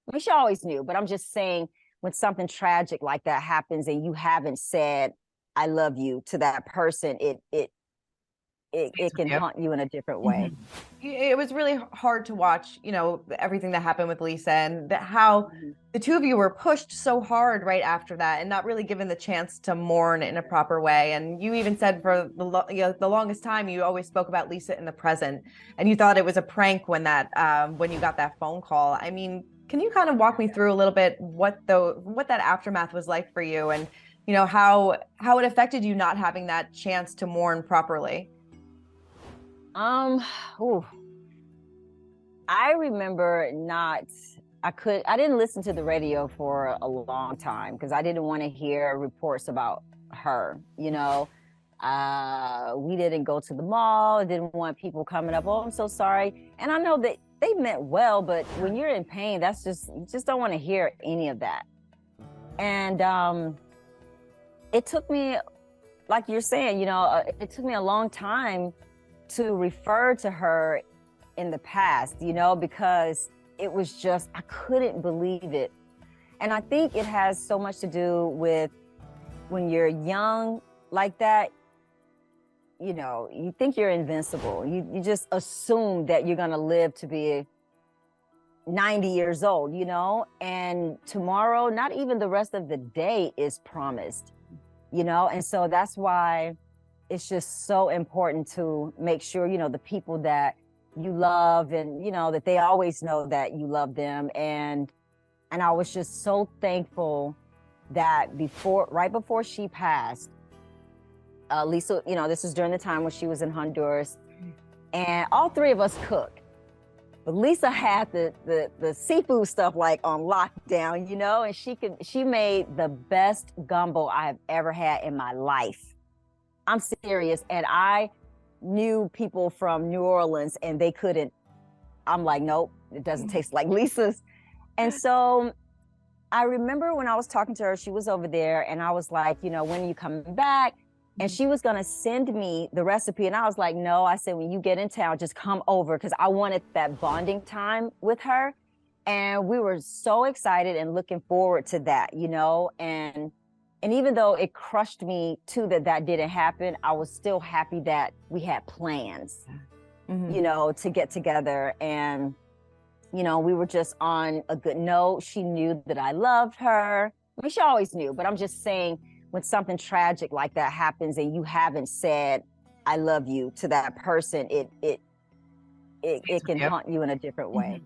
I mean, she always knew, but I'm just saying when something tragic like that happens and you haven't said I love you to that person, it can haunt you in a different way. It was really hard to watch, everything that happened with Lisa, and how the two of you were pushed so hard right after that and not really given the chance to mourn in a proper way. And you even said for the longest time, you always spoke about Lisa in the present, and you thought it was a prank when when you got that phone call. I mean, can you kind of walk me through a little bit what that aftermath was like for you, and how it affected you not having that chance to mourn properly? Ooh. I remember I didn't listen to the radio for a long time because I didn't want to hear reports about her, we didn't go to the mall, didn't want people coming up, oh, I'm so sorry. And I know that they meant well, but when you're in pain, you just don't want to hear any of that. And it took me, like you're saying, it took me a long time to refer to her in the past, because it was just, I couldn't believe it. And I think it has so much to do with when you're young like that, you think you're invincible. You just assume that you're going to live to be 90 years old, and tomorrow, not even the rest of the day is promised, and so that's why it's just so important to make sure, the people that you love and, that they always know that you love them. And I was just so thankful that right before she passed, Lisa, this was during the time when she was in Honduras, and all three of us cooked. But Lisa had the seafood stuff like on lockdown, and she made the best gumbo I have ever had in my life. I'm serious. And I knew people from New Orleans and they couldn't. I'm like, nope, it doesn't taste like Lisa's. And so I remember when I was talking to her, she was over there and I was like, when are you coming back? And she was going to send me the recipe. And I was like, no, I said, when you get in town, just come over, because I wanted that bonding time with her. And we were so excited and looking forward to that, and even though it crushed me too that didn't happen, I was still happy that we had plans, to get together. And, we were just on a good note. She knew that I loved her. I mean, she always knew, but I'm just saying when something tragic like that happens and you haven't said I love you to that person, it can haunt you in a different way.